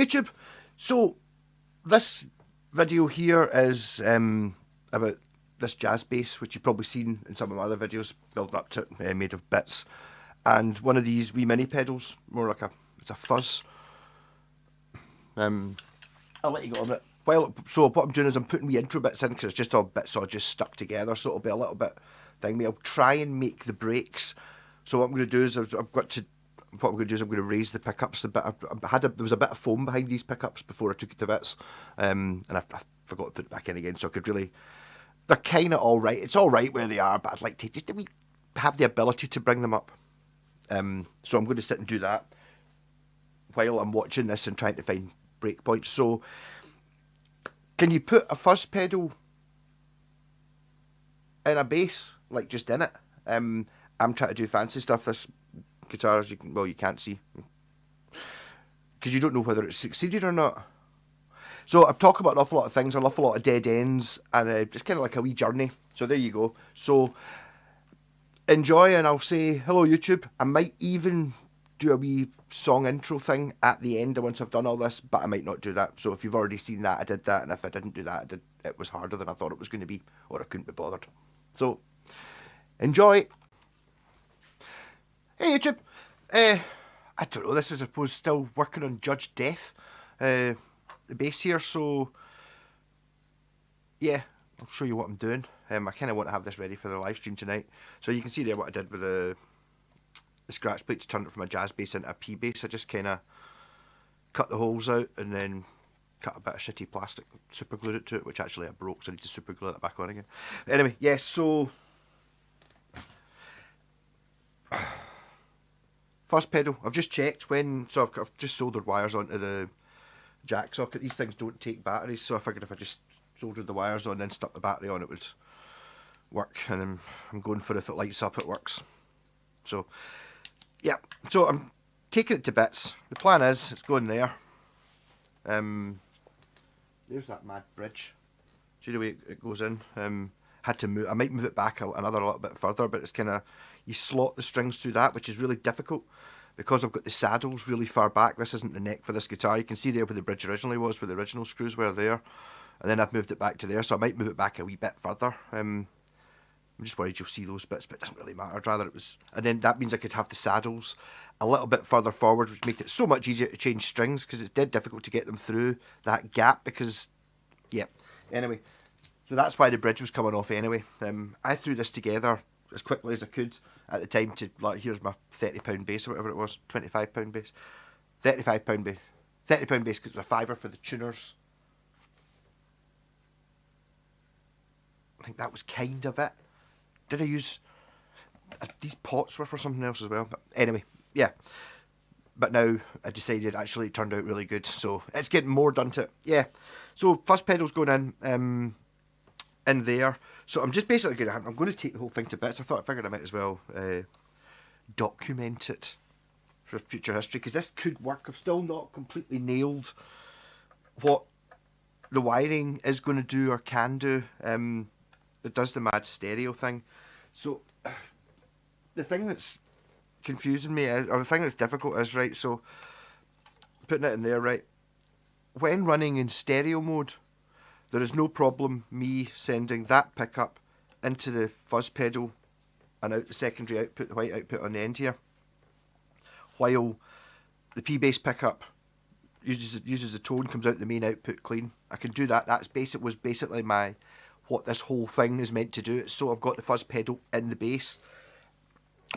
YouTube. So this video here is about this jazz bass, which you've probably seen in some of my other videos, building up to it, made of bits, and one of these wee mini pedals, more like it's a fuzz. I'll let you go on it. So what I'm doing is I'm putting wee intro bits in because it's just all bits all just stuck together, so it'll be a little bit thingy. I'll try and make the breaks. So what I'm going to do is I'm going to raise the pickups a bit. There was a bit of foam behind these pickups before I took it to bits, and I forgot to put it back in again. So I could really, they're kind of all right. It's all right where they are, but I'd like to just have the ability to bring them up. So I'm going to sit and do that while I'm watching this and trying to find breakpoints. So can you put a fuzz pedal in a bass, like just in it? I'm trying to do fancy stuff. This guitar, as you can't see, because you don't know whether it's succeeded or not. So I'm talking about an awful lot of things, an awful lot of dead ends, and just kind of like a wee journey. So there you go. So enjoy, and I'll say hello YouTube. I might even do a wee song intro thing at the end once I've done all this, but I might not do that. So if you've already seen that, I did that, and if I didn't do that, it was harder than I thought it was going to be, or I couldn't be bothered. So enjoy. Hey YouTube, I don't know, this is I suppose still working on Judge Death, the bass here, so yeah, I'll show you what I'm doing. I kind of want to have this ready for the live stream tonight. So you can see there what I did with the scratch plate to turn it from a jazz bass into a P bass. I just kind of cut the holes out and then cut a bit of shitty plastic, super glued it to it, which actually I broke, so I need to super glue that back on again. Anyway, yeah, so fuzz pedal, I've just checked so I've just soldered wires onto the jack socket. These things don't take batteries, so I figured if I just soldered the wires on and then stuck the battery on, it would work. And then I'm going for if it lights up, it works. So yeah, so I'm taking it to bits. The plan is it's going there. There's that mad bridge. See the way it goes in? Had to move. I might move it back another little bit further, but it's kind of, you slot the strings through that, which is really difficult because I've got the saddles really far back. This isn't the neck for this guitar. You can see there where the bridge originally was, where the original screws were there, and then I've moved it back to there, so I might move it back a wee bit further. I'm just worried you'll see those bits, but it doesn't really matter. I'd rather it was, and then that means I could have the saddles a little bit further forward, which makes it so much easier to change strings, because it's dead difficult to get them through that gap, because, yeah. Anyway, so that's why the bridge was coming off anyway. I threw this together as quickly as I could at the time to, like, here's my £30 bass or whatever it was, £25 bass. £35 bass. £30 bass because it was a £5 for the tuners. I think that was kind of it. Did I use... these pots were for something else as well. But anyway, yeah. But now I decided actually it turned out really good. So it's getting more done to it. Yeah. So fuzz pedal's going in there. So I'm just basically I'm going to take the whole thing to bits. I figured I might as well document it for future history, because this could work. I've still not completely nailed what the wiring is going to do or can do. It does the mad stereo thing. So the thing that's confusing me is, or the thing that's difficult is, right, so putting it in there, right, when running in stereo mode, there is no problem me sending that pickup into the fuzz pedal and out the secondary output, the white output on the end here, while the P bass pickup uses the tone, comes out the main output clean. I can do that. Was basically what this whole thing is meant to do. So I've got the fuzz pedal in the bass,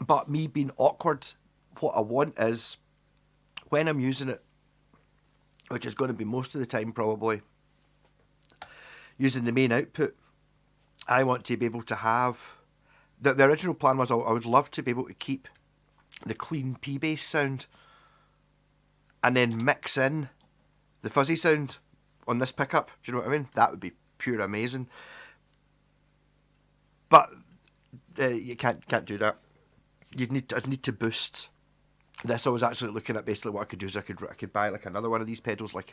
but me being awkward, what I want is, when I'm using it, which is going to be most of the time probably, using the main output, I want to be able to have... The original plan was I would love to be able to keep the clean P bass sound and then mix in the fuzzy sound on this pickup. Do you know what I mean? That would be pure amazing. But you can't do that. I'd need to boost this. I was actually looking at basically what I could do is I could buy like another one of these pedals, like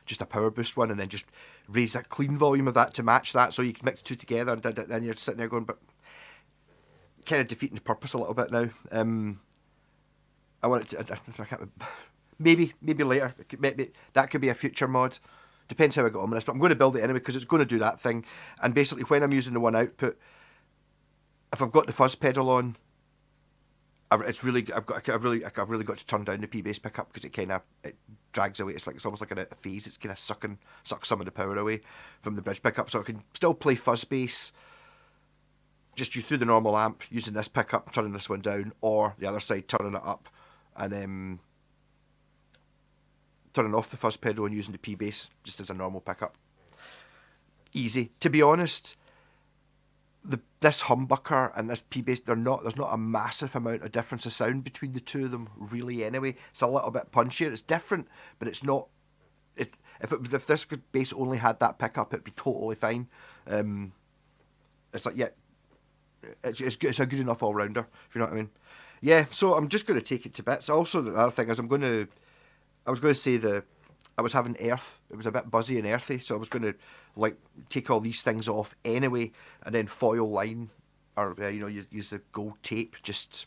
just a power boost one, and then just raise that clean volume of that to match that, so you can mix the two together, and then you're sitting there going, but kind of defeating the purpose a little bit now. I want it to, I can't, maybe later. Maybe that could be a future mod. Depends how I get on with this, but I'm going to build it anyway because it's going to do that thing. And basically, when I'm using the one output, if I've got the fuzz pedal on, I've really got to turn down the P bass pickup because it drags away. It's almost like a phase. It's kind of sucks some of the power away from the bridge pickup. So I can still play fuzz bass, just through the normal amp using this pickup, turning this one down, or the other side turning it up, and turning off the fuzz pedal and using the P bass just as a normal pickup. Easy. To be honest, this humbucker and this P bass, there's not a massive amount of difference of sound between the two of them really. Anyway, it's a little bit punchier. It's different, but it's not. If this bass only had that pickup, it'd be totally fine. It's like it's a good enough all rounder. If you know what I mean. Yeah. So I'm just going to take it to bits. Also, the other thing is I was going to say I was having earth. It was a bit buzzy and earthy, so I was going to take all these things off anyway, and then foil line or use the gold tape just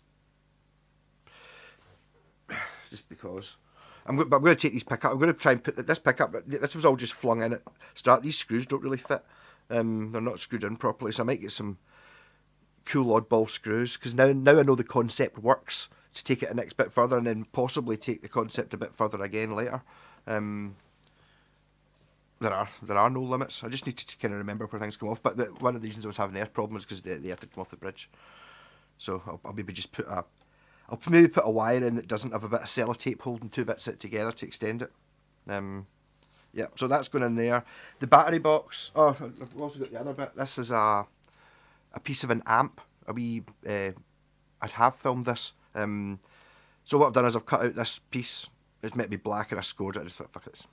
because. But I'm going to take these pickup. I'm going to try and put this pickup. This was all just flung in at start. These screws don't really fit. They're not screwed in properly, so I might get some cool oddball screws because now I know the concept works. To take it a next bit further and then possibly take the concept a bit further again later. There are no limits. I just need to kind of remember where things come off. But one of the reasons I was having earth problems because they have to come off the bridge. So I'll maybe just put a wire in that doesn't have a bit of sellotape holding two bits it together to extend it. Yeah, so that's going in there. The battery box. Oh, I've also got the other bit. This is a piece of an amp. I'd have filmed this. So what I've done is I've cut out this piece. It's meant to be black and I scored it. I just thought, fuck it.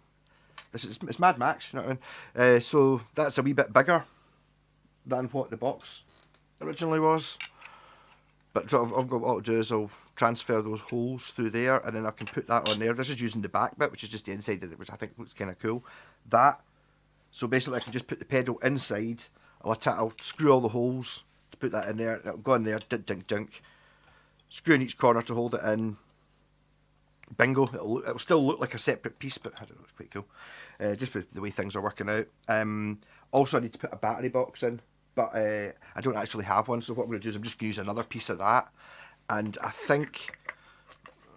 It's Mad Max, you know what I mean? So that's a wee bit bigger than what the box originally was. But so what I'll do is I'll transfer those holes through there and then I can put that on there. This is using the back bit, which is just the inside of it, which I think looks kind of cool. So basically I can just put the pedal inside. I'll screw all the holes to put that in there. It'll go in there, dink, dink, dink. Screw in each corner to hold it in. Bingo. It'll still look like a separate piece, but I don't know, it's quite cool. Just with the way things are working out. Also, I need to put a battery box in, but I don't actually have one, so what I'm going to do is I'm just going to use another piece of that. And I think,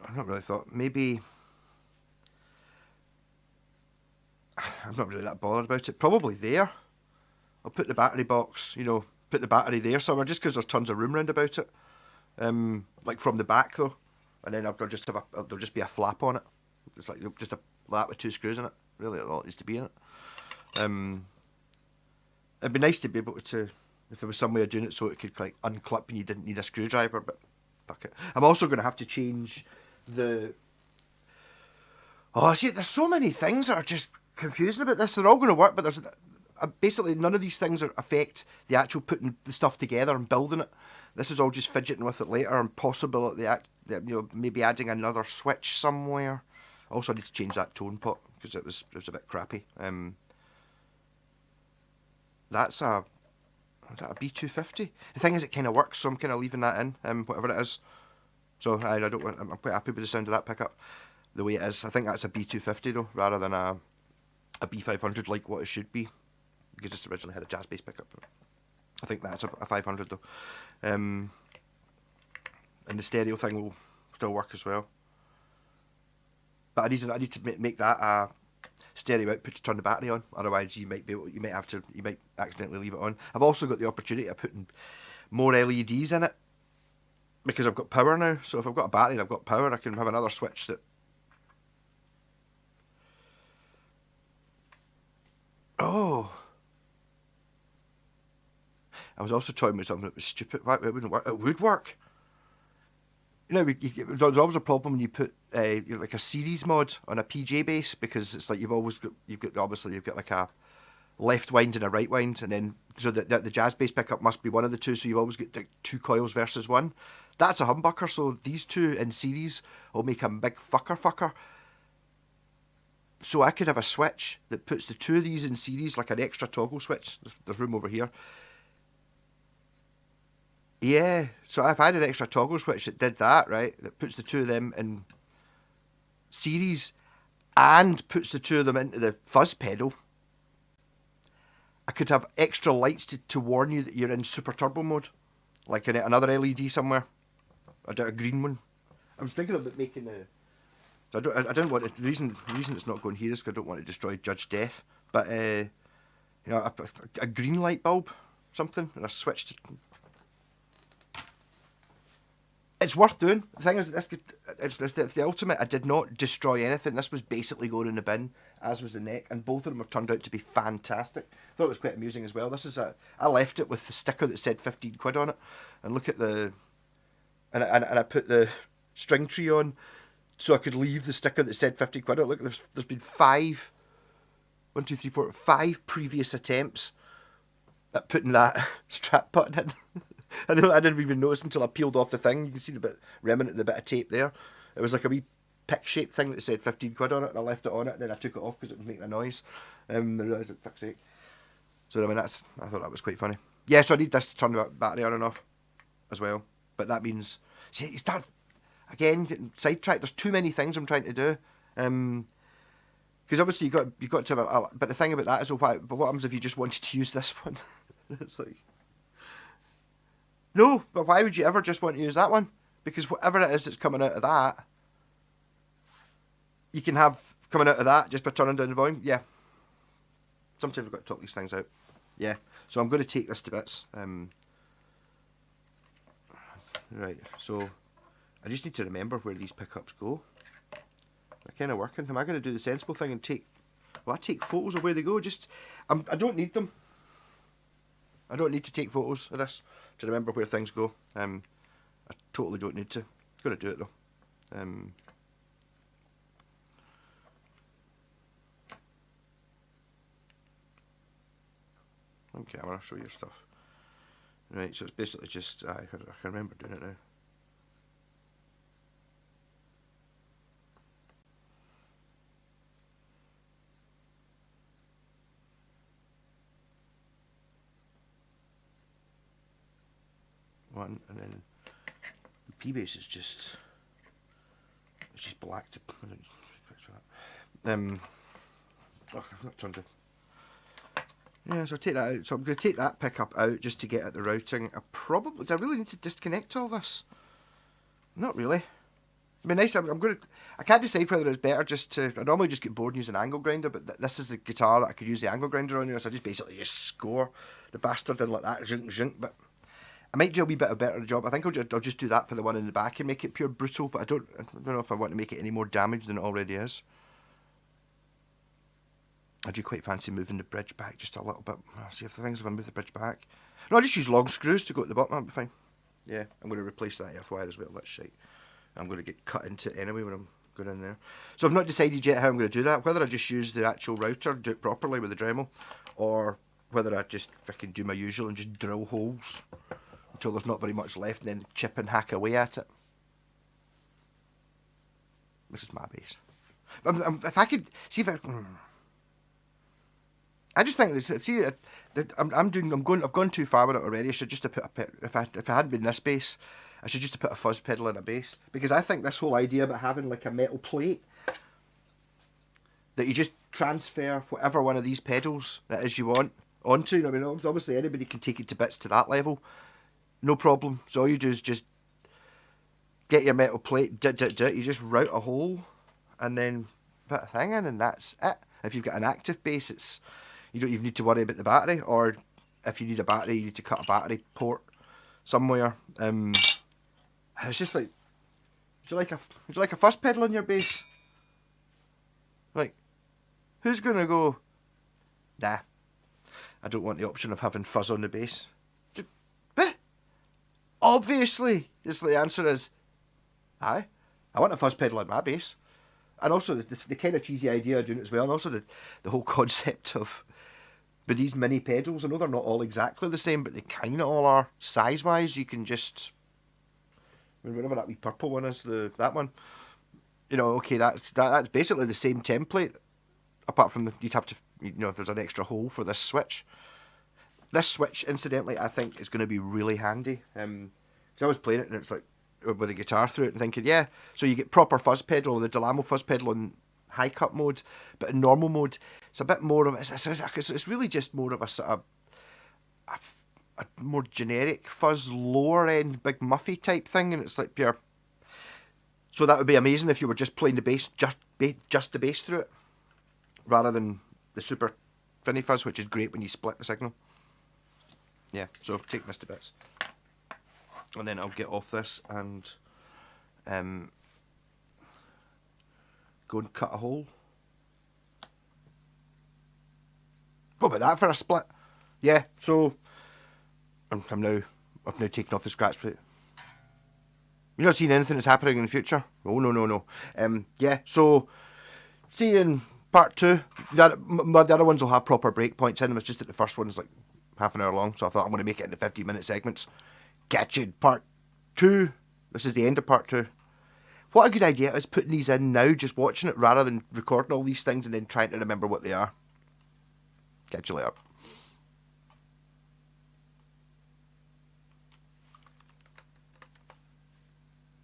I've not really thought, maybe, I'm not really that bothered about it. Probably there. I'll put the battery box, put the battery there somewhere, just because there's tons of room round about it. Like from the back though, and then there'll just be a flap on it. It's like just a flap with two screws in it. Really, all it needs to be in it. It'd be nice to be able to, if there was some way of doing it so it could like unclip and you didn't need a screwdriver. But fuck it. I'm also going to have to change the. Oh, see, there's so many things that are just confusing about this. They're all going to work, but there's basically none of these things affect the actual putting the stuff together and building it. This is all just fidgeting with it later and possible maybe adding another switch somewhere. Also, I need to change that tone pot because it was a bit crappy. Is that a B250? The thing is, it kind of works, so I'm kind of leaving that in, whatever it is. So I'm quite happy with the sound of that pickup, the way it is. I think that's a B250 though, rather than a B500 like what it should be, because it originally had a jazz bass pickup. I think that's a 500 though. And the stereo thing will still work as well. But I need to make that a stereo output to turn the battery on. Otherwise, you might accidentally leave it on. I've also got the opportunity of putting more LEDs in it because I've got power now. So if I've got a battery and I've got power, I can have another switch that. Oh. I was also toying with something that was stupid. It wouldn't work. It would work. There's always a problem when you put like a series mod on a PJ bass, because it's like you've got like a left wind and a right wind, and then so the jazz bass pickup must be one of the two, so you've always got like two coils versus one. That's a humbucker, so these two in series will make a big fucker. So I could have a switch that puts the two of these in series, like an extra toggle switch. There's room over here. Yeah, so if I had an extra toggle switch that did that, right, that puts the two of them in series and puts the two of them into the fuzz pedal. I could have extra lights to warn you that you're in super turbo mode, like in another LED somewhere. I do a green one. I was thinking about making a. I don't want it. The reason it's not going here is because I don't want to destroy Judge Death. But you know, a green light bulb, something, and I switched. It's worth doing. The thing is, it's the ultimate. I did not destroy anything. This was basically going in the bin, as was the neck, and both of them have turned out to be fantastic. I thought it was quite amusing as well. This is I left it with the sticker that said 15 quid on it, and look at the, and I put the string tree on, so I could leave the sticker that said 15 quid on it. Look, there's been 5 previous attempts at putting that strap button in. I didn't even notice until I peeled off the thing. You can see the bit of tape there. It was like a wee pick-shaped thing that said 15 quid on it, and I left it on it, and then I took it off because it was making a noise. And I realised, fuck's sake. So, I mean, I thought that was quite funny. Yeah, so I need this to turn the battery on and off as well. But that means, see, you start, again, getting sidetracked. There's too many things I'm trying to do. Because obviously you got to have but the thing about that is, but what happens if you just wanted to use this one? It's like, no, but why would you ever just want to use that one? Because whatever it is that's coming out of that, you can have coming out of that just by turning down the volume. Yeah. Sometimes we've got to talk these things out. Yeah. So I'm going to take this to bits. Right. So I just need to remember where these pickups go. They're kind of working. Am I going to do the sensible thing and take... Well, I take photos of where they go. I don't need them. I don't need to take photos of this to remember where things go. I totally don't need to. I'm going to do it though. Okay, I'm going to show you stuff. Right, so it's basically just... I can remember doing it now. One, and then the P-base is just... It's just black to... I've not turned it. Yeah, so I'll take that out. So I'm going to take that pickup out just to get at the routing. Do I really need to disconnect all this? Not really. I mean, nice. I can't decide whether it's better just to... I normally just get bored and use an angle grinder, but this is the guitar that I could use the angle grinder on here, so I just basically just score the bastard in like that, zhink, zhink, but... I might do a wee bit of a better job. I think I'll just do that for the one in the back and make it pure brutal, but I don't know if I want to make it any more damage than it already is. I do quite fancy moving the bridge back just a little bit. I'll see if the things if I move the bridge back. No, I just use long screws to go at the bottom. That'll be fine. Yeah, I'm going to replace that earth wire as well. That's shite. I'm going to get cut into it anyway when I'm going in there. So I've not decided yet how I'm going to do that. Whether I just use the actual router, do it properly with the Dremel, or whether I just freaking do my usual and just drill holes until there's not very much left and then chip and hack away at it. This is my bass. If I could see if I just think I've gone too far with it already. I should just have put if I hadn't been this bass, I should just have put a fuzz pedal in a bass, because I think this whole idea about having like a metal plate that you just transfer whatever one of these pedals that is you want onto. I mean, obviously anybody can take it to bits to that level. No problem. So all you do is just get your metal plate, you just route a hole and then put a thing in, and that's it. If you've got an active bass, you don't even need to worry about the battery, or if you need a battery, you need to cut a battery port somewhere. It's just like, would you like a fuzz pedal on your bass? Like, who's gonna go, nah, I don't want the option of having fuzz on the bass? Obviously, just the answer is, aye, I want a fuzz pedal on my bass. And also the kind of cheesy idea of doing it as well, and also the whole concept of, with these mini pedals, I know they're not all exactly the same, but they kind of all are size-wise. You can just, I mean, whatever that wee purple one is, that one, you know, okay, that's basically the same template, apart from you'd have to, you know, there's an extra hole for this switch. This switch, incidentally, I think is going to be really handy. Because I was playing it and it's like, with a guitar through it and thinking, yeah, so you get proper fuzz pedal, the Delamo fuzz pedal in high cut mode, but in normal mode, it's a bit more of it's really just more of a sort of a more generic fuzz, lower end, big muffy type thing, and it's like pure. So that would be amazing if you were just playing the bass, just the bass through it, rather than the super finny fuzz, which is great when you split the signal. Yeah, so take this to bits. And then I'll get off this and go and cut a hole. What about that for a split? Yeah, so I've now taken off the scratch plate. You're not seeing anything that's happening in the future? Oh, no. Yeah, so see you in part 2. The other ones will have proper breakpoints in them. It's just that the first one's like half an hour long, so I thought I'm going to make it into 15-minute segments. Get you in part 2. This is the end of part 2. What a good idea it is putting these in now, just watching it, rather than recording all these things and then trying to remember what they are. Catch you later.